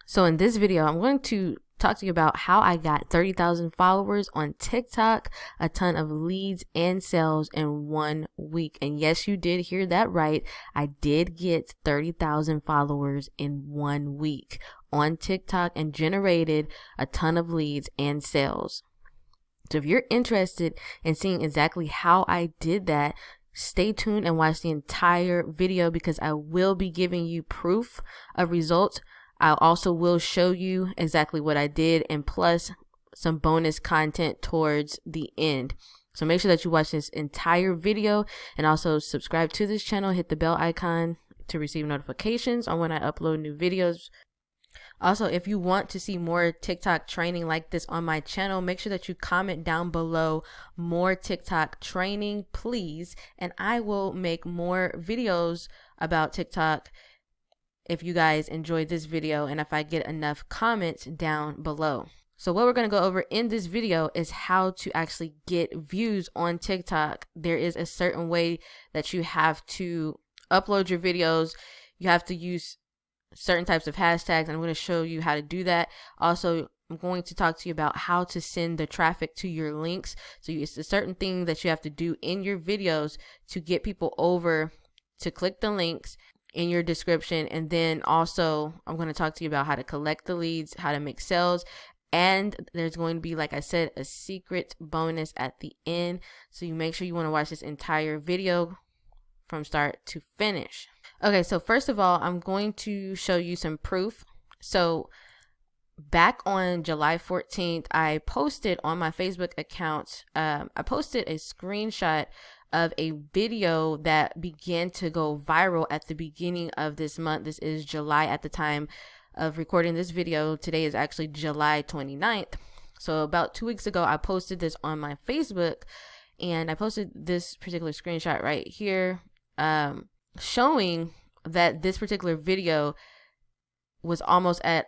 So in this video, I'm going to talk to you about how I got 30,000 followers on TikTok, a ton of leads and sales in 1 week. And yes, you did hear that right. I did get 30,000 followers in 1 week on TikTok and generated a ton of leads and sales. So if you're interested in seeing exactly how I did that, stay tuned and watch the entire video because I will be giving you proof of results. I also will show you exactly what I did and plus some bonus content towards the end. So make sure that you watch this entire video and also subscribe to this channel. Hit the bell icon to receive notifications on when I upload new videos. Also, if you want to see more TikTok training like this on my channel, make sure that you comment down below more TikTok training, please. And I will make more videos about TikTok if you guys enjoyed this video and if I get enough comments down below. So what we're going to go over in this video is how to actually get views on TikTok. There is a certain way that you have to upload your videos. You have to use certain types of hashtags, and I'm going to show you how to do that. Also, I'm going to talk to you about how to send the traffic to your links. So it's a certain thing that you have to do in your videos to get people over to click the links in your description. And then also I'm going to talk to you about how to collect the leads, how to make sales, and there's going to be, like I said, a secret bonus at the end. So you make sure you want to watch this entire video from start to finish. Okay, so first of all, I'm going to show you some proof. So back on July 14th, I posted on my Facebook account, I posted a screenshot of a video that began to go viral at the beginning of this month. This is July at the time of recording this video. Today is actually July 29th. So about 2 weeks ago, I posted this on my Facebook, and I posted this particular screenshot right here, showing that this particular video was almost at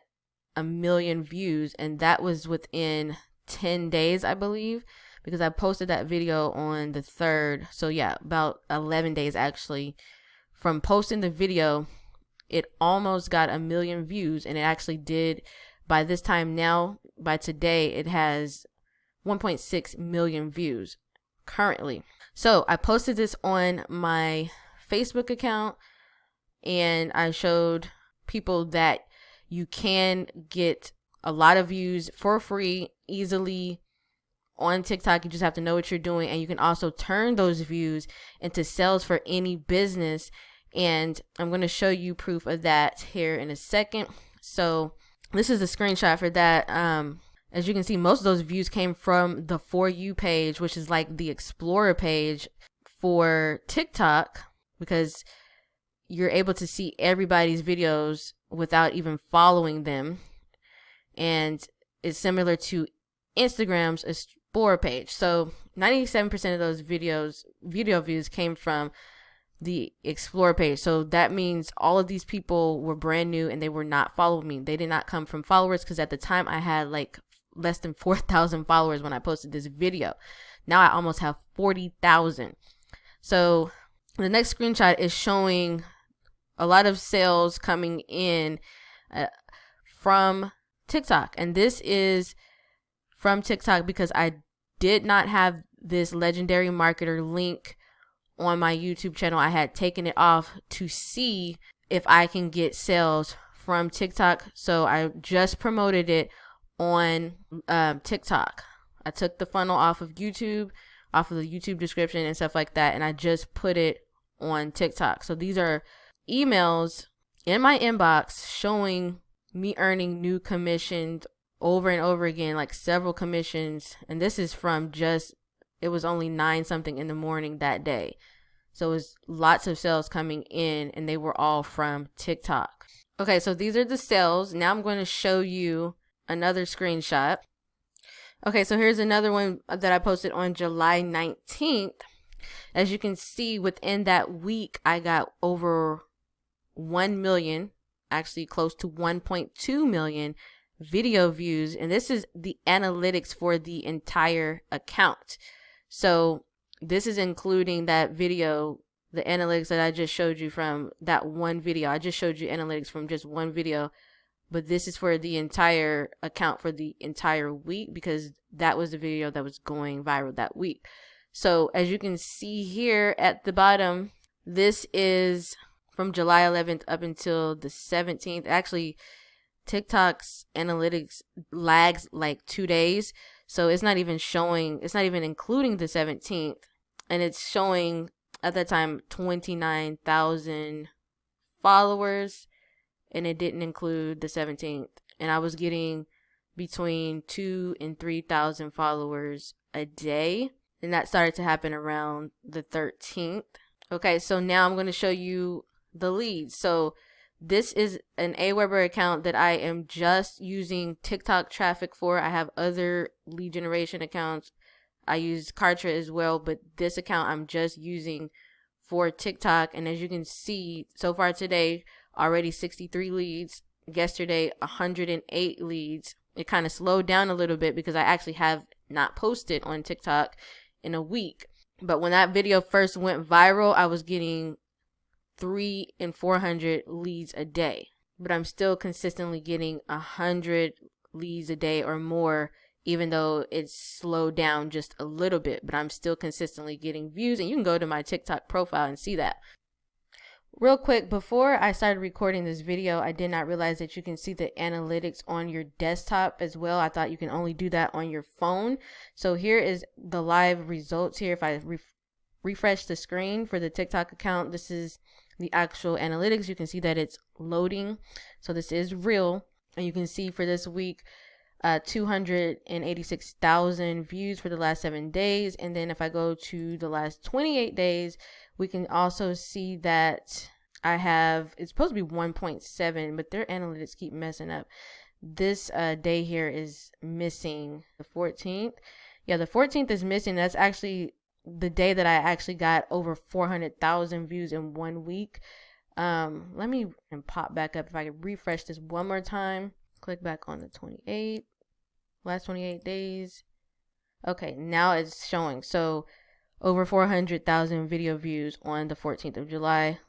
1 million views, and that was within 10 days, I believe, because I posted that video on the 3rd. So yeah, about 11 days actually from posting the video. It almost got 1 million views, and it actually did. By this time now, by today, it has 1.6 million views currently. So I posted this on my Facebook account, and I showed people that you can get a lot of views for free easily on TikTok. You just have to know what you're doing, and you can also turn those views into sales for any business. And I'm going to show you proof of that here in a second. So this is a screenshot for that. As you can see, most of those views came from the For You page, which is like the Explorer page for TikTok, because you're able to see everybody's videos without even following them. And it's similar to Instagram's Explorer page. So 97% of those video views came from the Explorer page. So that means all of these people were brand new and they were not following me. They did not come from followers, because at the time I had like less than 4,000 followers when I posted this video. Now I almost have 40,000. So the next screenshot is showing a lot of sales coming in from TikTok. And this is from TikTok because I did not have this legendary marketer link on my YouTube channel. I had taken it off to see if I can get sales from TikTok. So I just promoted it on TikTok. I took the funnel off of YouTube, off of the YouTube description and stuff like that, and I just put it on TikTok. So these are emails in my inbox showing me earning new commissions over and over again, like several commissions. And this is from it was only 9 something in the morning that day. So it was lots of sales coming in, and they were all from TikTok. Okay, so these are the sales. Now I'm going to show you another screenshot. Okay, so here's another one that I posted on July 19th. As you can see, within that week, I got over 1 million, actually close to 1.2 million video views. And this is the analytics for the entire account. So this is including that video, the analytics that I just showed you from that one video. I just showed you analytics from just one video but this is for the entire account for the entire week because that was the video that was going viral that week. So as you can see here at the bottom, this is from July 11th up until the 17th. Actually, TikTok's analytics lags like 2 days. So it's not even showing, it's not even including the 17th. And it's showing at that time 29,000 followers. And it didn't include the 17th. And I was getting between 2,000 and 3,000 followers a day. And that started to happen around the 13th. Okay, so now I'm going to show you the leads. So this is an Aweber account that I am just using TikTok traffic for. I have other lead generation accounts. I use Kartra as well, but this account I'm just using for TikTok. And as you can see, so far today, already 63 leads. Yesterday, 108 leads. It kind of slowed down a little bit because I actually have not posted on TikTok in a week. But when that video first went viral, I was getting 300 and 400 leads a day. But I'm still consistently getting 100 leads a day or more, even though it's slowed down just a little bit. But I'm still consistently getting views. And you can go to my TikTok profile and see that. Real quick, before I started recording this video, I did not realize that you can see the analytics on your desktop as well. I thought you can only do that on your phone. So here is the live results here. If I refresh the screen for the TikTok account, this is the actual analytics. You can see that it's loading. So this is real. And you can see for this week, 286,000 views for the last 7 days. And then if I go to the last 28 days, we can also see that I have, it's supposed to be 1.7, but their analytics keep messing up. This day here is missing the 14th. Yeah, the 14th is missing. That's actually the day that I actually got over 400,000 views in 1 week. Let me pop back up. If I could refresh this one more time, click back on the 28th, last 28 days. Okay, now it's showing. So over 400,000 video views on the 14th of July,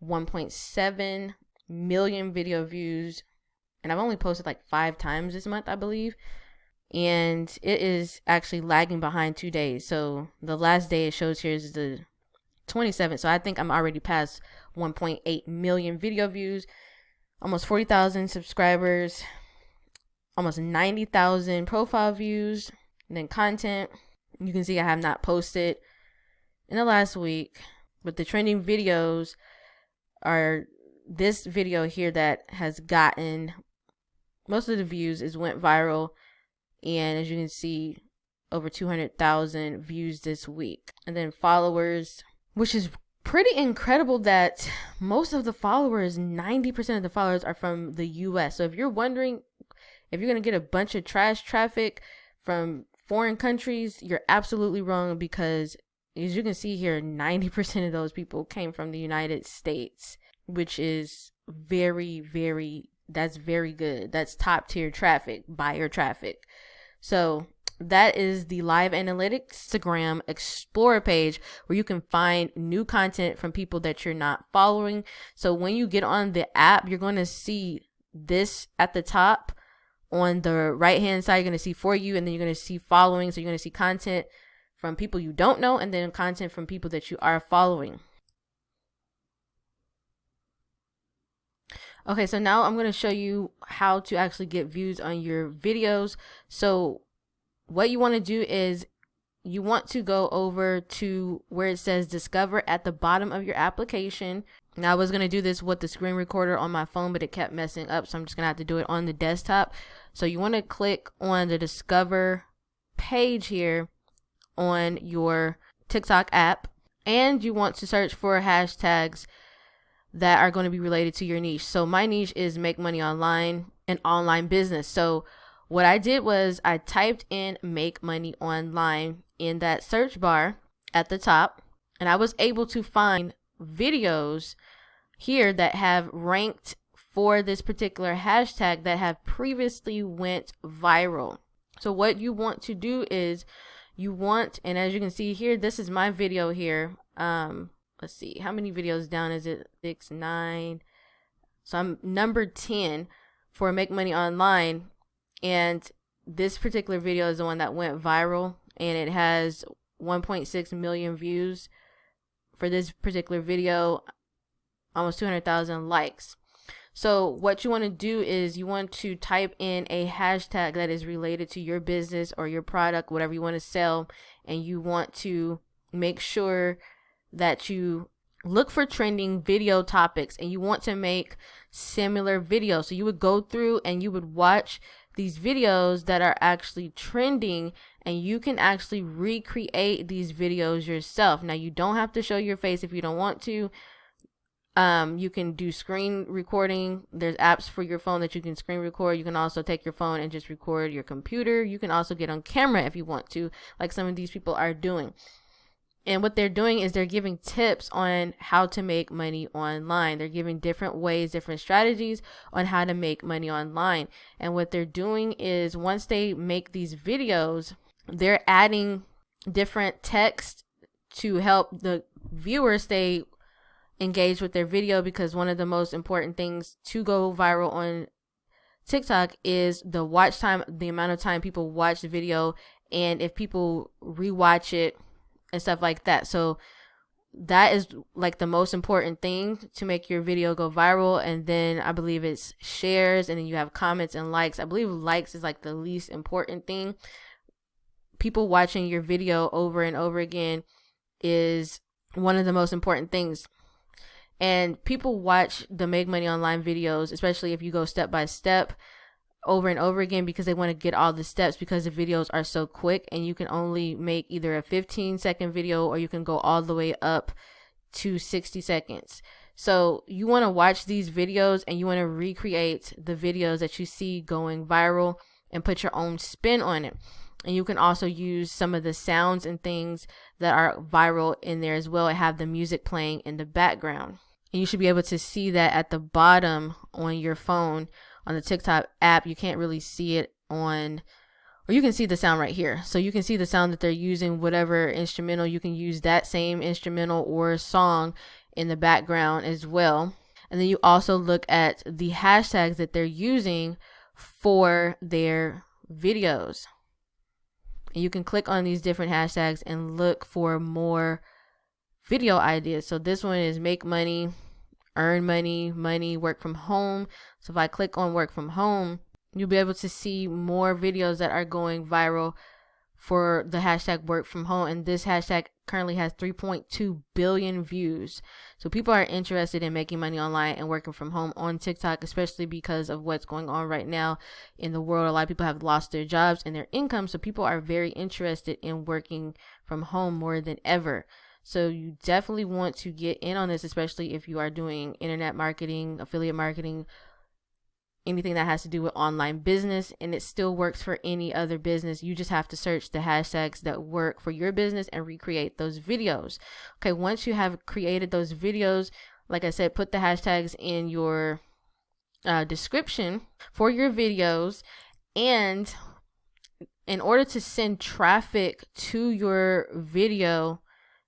1.7 million video views. And I've only posted like 5 times this month, I believe. And it is actually lagging behind 2 days. So the last day it shows here is the 27th. So I think I'm already past 1.8 million video views, almost 40,000 subscribers, almost 90,000 profile views, and then content. You can see I have not posted in the last week, but the trending videos are this video here that has gotten most of the views, is went viral. And as you can see, over 200,000 views this week. And then followers, which is pretty incredible that most of the followers, 90% of the followers are from the US. So if you're wondering if you're going to get a bunch of trash traffic from foreign countries, you're absolutely wrong, because as you can see here, 90% of those people came from the United States, which is that's very good. That's top tier traffic, buyer traffic. So that is the live analytics Instagram Explorer page, where you can find new content from people that you're not following. So when you get on the app, you're going to see this at the top. On the right hand side, you're going to see For You, and then you're going to see following. So you're going to see content from people you don't know, and then content from people that you are following. Okay, so now I'm going to show you how to actually get views on your videos. So what you want to do is you want to go over to where it says Discover at the bottom of your application. Now I was going to do this with the screen recorder on my phone, but it kept messing up, so I'm just going to have to do it on the desktop. So you want to click on the Discover page here on your TikTok app, and you want to search for hashtags that are going to be related to your niche. So my niche is make money online and online business. So what I did was I typed in make money online in that search bar at the top, and I was able to find videos here that have ranked for this particular hashtag that have previously went viral. So what you want to do is and as you can see here, this is my video here. Let's see, how many videos down is it? 6, 9. So I'm number 10 for Make Money Online, and this particular video is the one that went viral, and it has 1.6 million views for this particular video, almost 200,000 likes. So what you want to do is you want to type in a hashtag that is related to your business or your product, whatever you want to sell, and you want to make sure that you look for trending video topics, and you want to make similar videos. So you would go through and you would watch these videos that are actually trending, and you can actually recreate these videos yourself. Now, you don't have to show your face if you don't want to. You can do screen recording. There's apps for your phone that you can screen record. You can also take your phone and just record your computer. You can also get on camera if you want to, like some of these people are doing. And what they're doing is they're giving tips on how to make money online. They're giving different ways, different strategies on how to make money online. And what they're doing is once they make these videos, they're adding different text to help the viewer stay engaged with their video, because one of the most important things to go viral on TikTok is the watch time, the amount of time people watch the video, and if people rewatch it and stuff like that. So that is like the most important thing to make your video go viral. And then I believe it's shares, and then you have comments and likes. I believe likes is like the least important thing. People watching your video over and over again is one of the most important things. And people watch the Make Money Online videos, especially if you go step by step, over and over again, because they want to get all the steps, because the videos are so quick, and you can only make either a 15-second video or you can go all the way up to 60 seconds. So you want to watch these videos and you want to recreate the videos that you see going viral and put your own spin on it. And you can also use some of the sounds and things that are viral in there as well, and have the music playing in the background. And you should be able to see that at the bottom on your phone on the TikTok app. You can't really see it on, or you can see the sound right here. So you can see the sound that they're using, whatever instrumental. You can use that same instrumental or song in the background as well. And then you also look at the hashtags that they're using for their videos. And you can click on these different hashtags and look for more video ideas. So this one is make money, earn money, money, work from home. So if I click on work from home, you'll be able to see more videos that are going viral for the hashtag work from home. And this hashtag currently has 3.2 billion views. So people are interested in making money online and working from home on TikTok, especially because of what's going on right now in the world. A lot of people have lost their jobs and their income. So people are very interested in working from home more than ever. So you definitely want to get in on this, especially if you are doing internet marketing, affiliate marketing, anything that has to do with online business. And it still works for any other business. You just have to search the hashtags that work for your business and recreate those videos. Okay, once you have created those videos, like I said, put the hashtags in your description for your videos. And in order to send traffic to your video,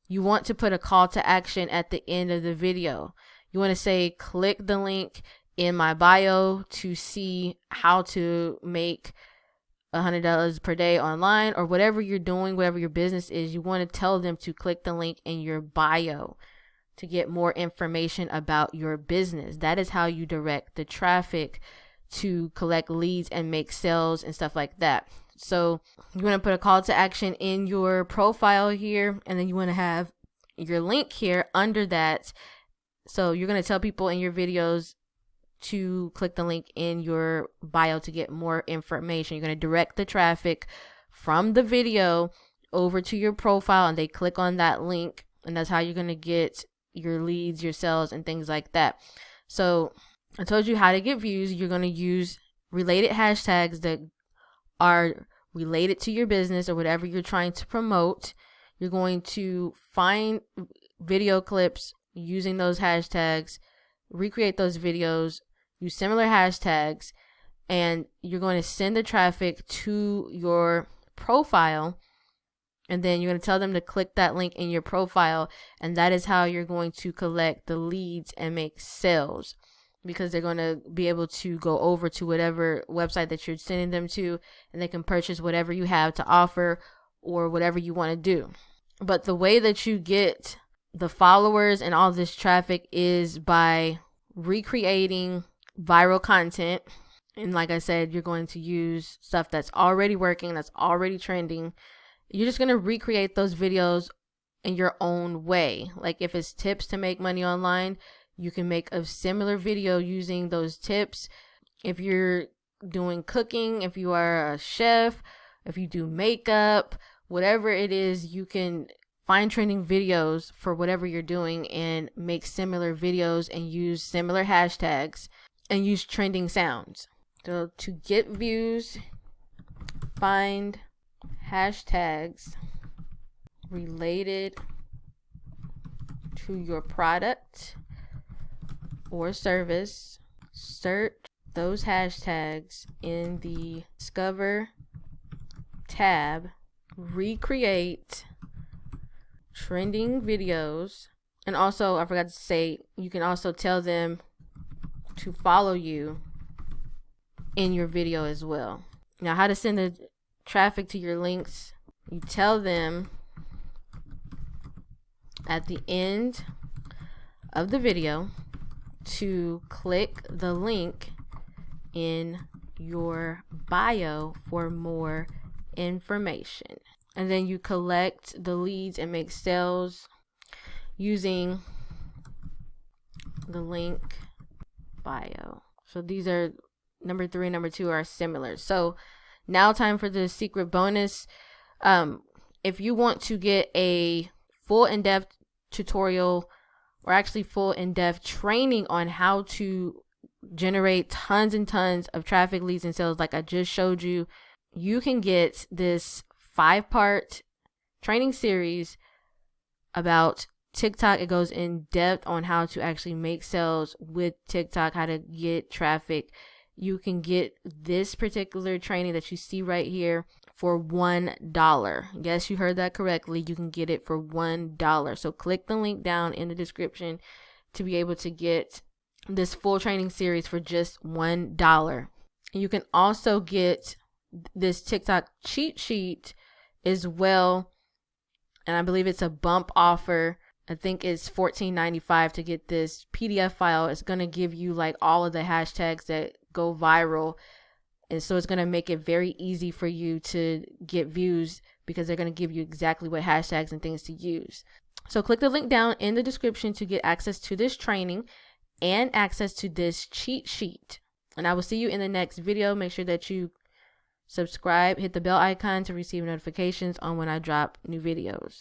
you want to put a call to action at the end of the video. You want to say, click the link in my bio to see how to make $100 per day online, or whatever you're doing, whatever your business is. You want to tell them to click the link in your bio to get more information about your business. That is how you direct the traffic to collect leads and make sales and stuff like that. So you want to put a call to action in your profile here, and then you want to have your link here under that. So you're going to tell people in your videos to click the link in your bio to get more information. You're going to direct the traffic from the video over to your profile, and they click on that link, and that's how you're going to get your leads, your sales, and things like that. So I told you how to get views. You're going to use related hashtags that are related to your business or whatever you're trying to promote. You're going to find video clips using those hashtags, recreate those videos, use similar hashtags, and you're going to send the traffic to your profile. And then you're going to tell them to click that link in your profile. And that is how you're going to collect the leads and make sales. because they're going to be able to go over to whatever website that you're sending them to, and they can purchase whatever you have to offer or whatever you want to do. But the way that you get the followers and all this traffic is by recreating viral content. And like I said, you're going to use stuff that's already working, that's already trending. You're just going to recreate those videos in your own way. Like if it's tips to make money online, you can make a similar video using those tips. If you're doing cooking, if you are a chef, if you do makeup, whatever it is, you can find trending videos for whatever you're doing and make similar videos and use similar hashtags and use trending sounds. So to get views, find hashtags related to your product or service. Search those hashtags in the Discover tab. Recreate trending videos. And also, I forgot to say, you can also tell them to follow you in your video as well. Now, how to send the traffic to your links. You tell them at the end of the video to click the link in your bio for more information. And then you collect the leads and make sales using the link bio. So these are number 3 and number 2 are similar. So now time for the secret bonus. If you want to get a full in-depth tutorial, or actually full in-depth training on how to generate tons and tons of traffic, leads, and sales like I just showed you, you can get this 5-part training series about TikTok. It goes in depth on how to actually make sales with TikTok, how to get traffic. You can get this particular training that you see right here for $1. Yes, you heard that correctly. You can get it for $1. So click the link down in the description to be able to get this full training series for just $1. You can also get this TikTok cheat sheet as well. And I believe it's a bump offer. I think it's $14.95 to get this PDF file. It's going to give you like all of the hashtags that go viral. And so it's going to make it very easy for you to get views because they're going to give you exactly what hashtags and things to use. So click the link down in the description to get access to this training and access to this cheat sheet. And I will see you in the next video. Make sure that you subscribe, hit the bell icon to receive notifications on when I drop new videos.